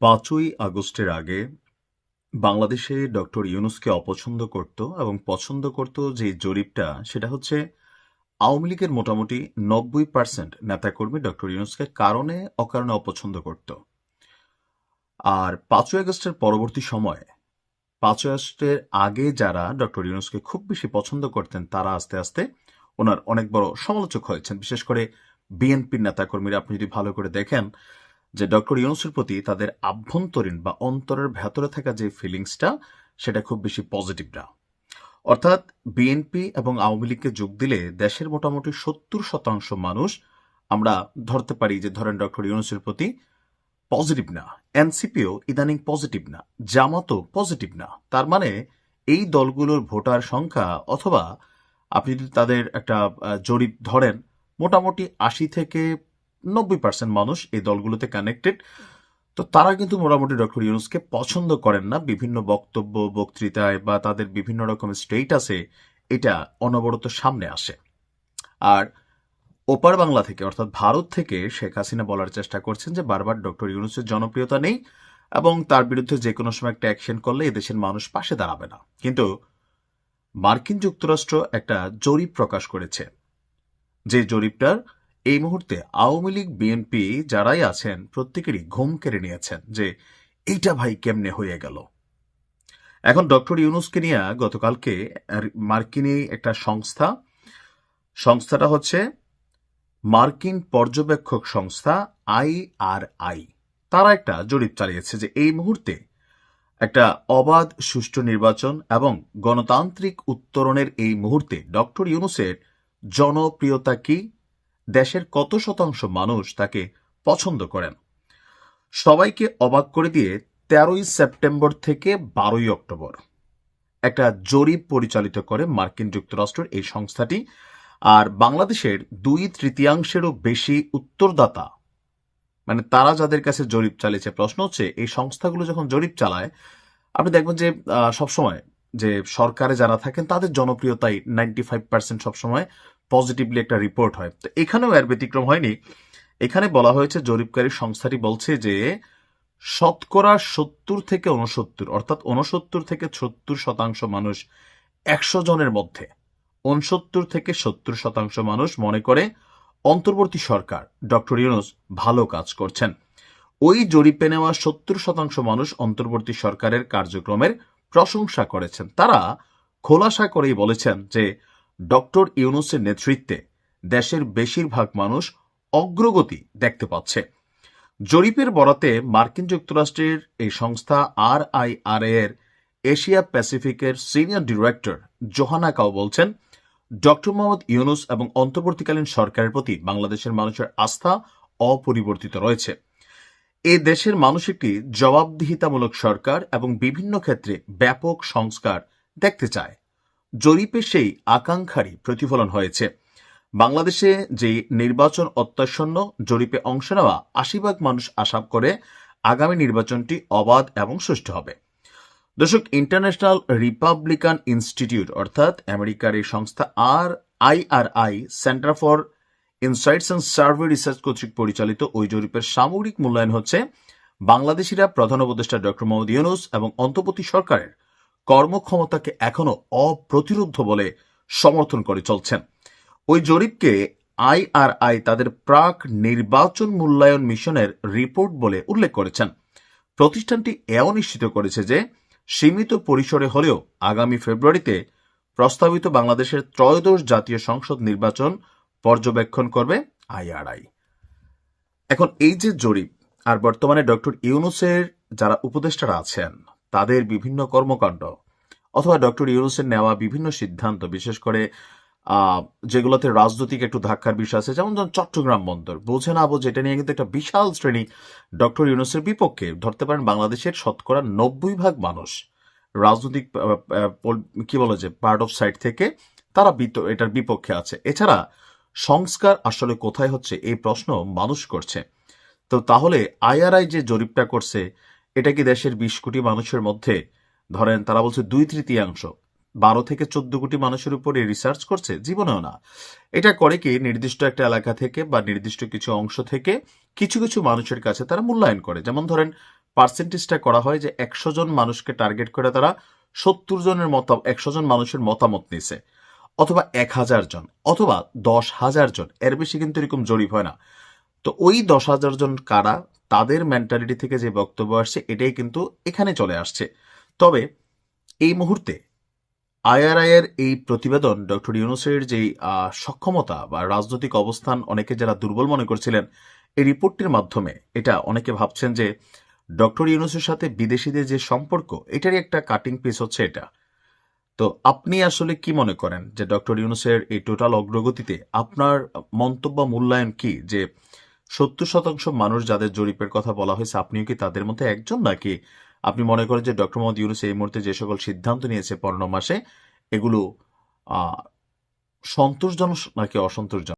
৫ই আগস্টের আগে বাংলাদেশে ডক্টর ইউনূসকে অপছন্দ করত এবং পছন্দ করত যে জরিপটা সেটা হচ্ছে আওয়ামী লীগের মোটামুটি ৯০% নেতাকর্মী ডক্টর ইউনূসকে কারণে অকারণে অপছন্দ করত। আর ৫ই আগস্টের পরবর্তী সময়ে ৫ই আগস্টের আগে যারা ডক্টর ইউনূসকে খুব বেশি পছন্দ করতেন তারা আস্তে আস্তে ওনার অনেক বড় সমালোচক হয়েছেন। বিশেষ করে বিএনপির নেতাকর্মীরা আপনি যদি ভালো করে দেখেন যে ডক্টর ইউনূসের প্রতি তাদের আভ্যন্তরীণ বা অন্তরের ভেতরে থাকা যে ফিলিংসটা সেটা খুব বেশি পজিটিভ না। অর্থাৎ বিএনপি এবং আওয়ামী লীগকে যোগ দিলে দেশের মোটামুটি ৭০% মানুষ আমরা ধরতে পারি যে ধরেন ডক্টর ইউনূসের প্রতি পজিটিভ না। এনসিপিও ইদানিং পজিটিভ না, জামাতও পজিটিভ না। তার মানে এই দলগুলোর ভোটার সংখ্যা অথবা আপনি যদি তাদের একটা জরিপ ধরেন মোটামুটি ৮০ থেকে ৯০% মানুষ এই দলগুলোতে কানেক্টেড। তো তারা কিন্তু মোটামুটি ডক্টর ইউনূসকে পছন্দ করেন না। বিভিন্ন বক্তব্য বক্তৃতায় বা তাদের বিভিন্ন রকমের স্টেটাসে এটা অনবরত সামনে আসে। আর ওপার বাংলা থেকে অর্থাৎ ভারত থেকে শেখ হাসিনা বলার চেষ্টা করছেন যে বারবার ডক্টর ইউনূসের জনপ্রিয়তা নেই এবং তার বিরুদ্ধে যে কোনো সময় একটা অ্যাকশন করলে এদেশের মানুষ পাশে দাঁড়াবে না। কিন্তু মার্কিন যুক্তরাষ্ট্র একটা জরিপ প্রকাশ করেছে, যে জরিপটার এই মুহূর্তে আওয়ামী লীগ বিএনপি যারাই আছেন প্রত্যেকেরই ঘুম কেড়ে নিয়েছেন যে এইটা ভাই কেমনে হয়ে গেল। এখন ডক্টর ইউনূসকে নিয়ে গতকালকে মার্কিনী একটা সংস্থাটা হচ্ছে মার্কিন পর্যবেক্ষক সংস্থা IRI, তারা একটা জরিপ চালিয়েছে যে এই মুহূর্তে একটা অবাধ সুষ্ঠু নির্বাচন এবং গণতান্ত্রিক উত্তরণের এই মুহূর্তে ডক্টর ইউনূসের জনপ্রিয়তা কি, দেশের কত শতাংশ মানুষ তাকে পছন্দ করেন। সবাইকে অবাক করে দিয়ে 13ই সেপ্টেম্বর থেকে 12ই অক্টোবর একটা জরিপ পরিচালিত করে মার্কিন যুক্তরাষ্ট্রের এই সংস্থাটি। আর বাংলাদেশের 2/3 বেশি উত্তরদাতা, মানে তারা যাদের কাছে জরিপ চালিয়েছে, প্রশ্ন হচ্ছে এই সংস্থাগুলো যখন জরিপ চালায় আপনি দেখবেন যে সবসময় যে সরকারে যারা থাকেন তাদের জনপ্রিয়তাই 95% সবসময় পজিটিভলি একটা রিপোর্ট হয়। তো এখানেও এর ব্যতিক্রম হয়নি। এখানে বলা হয়েছে জরিপকারী সংস্থাটি বলছে যে শতকরা 70 থেকে 69 অর্থাৎ 69 থেকে 70% মানুষ 100 জনের মধ্যে 69 থেকে 70% মানুষ মনে করে অন্তর্বর্তী সরকার ডক্টর ইউনূস ভালো কাজ করছেন। ওই জরিপে নেওয়া 70% মানুষ অন্তর্বর্তী সরকারের কার্যক্রমের প্রশংসা করেছেন। তারা খোলাসা করেই বলেছেন যে ডক্টর ইউনূসের নেতৃত্বে দেশের বেশিরভাগ মানুষ অগ্রগতি দেখতে পাচ্ছে। জরিপের বরাতে মার্কিন যুক্তরাষ্ট্রের এই সংস্থা RIRA এর এশিয়া প্যাসিফিকের সিনিয়র ডিরেক্টর জোহানা কাও বলছেন ডক্টর মোহাম্মদ ইউনূস এবং অন্তর্বর্তীকালীন সরকারের প্রতি বাংলাদেশের মানুষের আস্থা অপরিবর্তিত রয়েছে। এ দেশের মানুষ একটি জবাবদিহিতামূলক সরকার এবং বিভিন্ন ক্ষেত্রে ব্যাপক সংস্কার দেখতে চায়। জরিপে সেই আকাঙ্ক্ষারই প্রতিফলন হয়েছে। বাংলাদেশে যে নির্বাচন অত্যাসন্ন, জরিপে অংশ নেওয়া ৮০% মানুষ আশা করে আগামী নির্বাচনটি অবাধ এবং সুষ্ঠু হবে। দর্শক, ইন্টারন্যাশনাল রিপাবলিকান ইনস্টিটিউট অর্থাৎ আমেরিকার এই সংস্থা IRI centre for insights and survey research কর্তৃক পরিচালিত ওই জরিপের সামগ্রিক মূল্যায়ন হচ্ছে বাংলাদেশিরা প্রধান উপদেষ্টা ডক্টর মোহাম্মদ ইউনূস এবং অন্তর্বর্তী সরকারের কর্মক্ষমতাকে এখনো অপ্রতিরোধ্য বলে সমর্থন করে চলছেন। ওই জরিপকে IRI তাদের প্রাক নির্বাচন মূল্যায়ন মিশনের রিপোর্ট বলে উল্লেখ করেছেন। প্রতিষ্ঠানটি এও নিশ্চিত করেছে যে সীমিত পরিসরে হলেও আগামী ফেব্রুয়ারিতে প্রস্তাবিত বাংলাদেশের ত্রয়োদশ জাতীয় সংসদ নির্বাচন পর্যবেক্ষণ করবে IRI। এখন এই যে জরিপ আর বর্তমানে ডক্টর ইউনূসের যারা উপদেষ্টারা আছেন তাদের বিভিন্ন কর্মকাণ্ড অথবা ডক্টর ইউনূসের নেওয়া বিভিন্ন সিদ্ধান্ত, বিশেষ করে যেগুলোতে রাজনৈতিক একটু ধাক্কার বিষয় আছে, যেমন চট্টগ্রাম বন্দর বোঝে না বোঝে, এটা নিয়ে কিন্তু একটা বিশাল শ্রেণী ডক্টর ইউনূসের বিপক্ষে। ধরতে পারেন বাংলাদেশের শতকরা 90% মানুষ রাজনৈতিক কি বলে যে পার্ট অফ সাইড থেকে তারা এটার বিপক্ষে আছে। এছাড়া সংস্কার আসলে কোথায় হচ্ছে এই প্রশ্ন মানুষ করছে। তো তাহলে IRI যে জরিপটা করছে এটা কি দেশের 20 কোটি মানুষের মধ্যে ধরেন তারা বলছে 2/3 12 থেকে 14 কোটি মানুষের উপরে রিসার্চ করছে? জীবনেও না। এটা করে কি নির্দিষ্ট একটা এলাকা থেকে বা নির্দিষ্ট কিছু অংশ থেকে কিছু কিছু মানুষের কাছে তারা মূল্যায়ন করে। যেমন ধরেন পার্সেন্টেজটা করা হয় যে 100 জন মানুষকে টার্গেট করে তারা 70 জনের 100 জন মানুষের মতামত নিছে, অথবা 1000 জন, অথবা 10,000 জন, এর বেশি কিন্তু এরকম জরিপ হয় না। তো ওই 10,000 জন কারা, তাদের মেন্টালিটি থেকে যে বক্তব্য আসছে এটাই কিন্তু এখানে চলে আসছে। তবে এই মুহূর্তে আইআরআই এর এই প্রতিবেদন ডক্টর ইউনূসের যেই সক্ষমতা বা রাজনৈতিক অবস্থান অনেকে যারা দুর্বল মনে করছিলেন, এই রিপোর্টটির মাধ্যমে এটা অনেকে ভাবছেন যে ডক্টর ইউনূসের সাথে বিদেশিদের যে সম্পর্ক, এটারই একটা কাটিং পিস হচ্ছে এটা। তো আপনি আসলে কি মনে করেন যে ডক্টর ইউনূসের এই টোটাল অগ্রগতিতে আপনার মন্তব্য বা মূল্যায়ন কি? যে 70% মানুষ যাদের জরিপের কথা বলা হয়েছে, আপনিও কি তাদের মধ্যে একজন, নাকি আপনি মনে করেন যে ডক্টর মোহাম্মদ ইউনূস এই মুহূর্তে যে সকল সিদ্ধান্ত নিয়েছে 15 মাসে, এগুলো আহ সন্তোষজনক নাকি অসন্তোষজনক?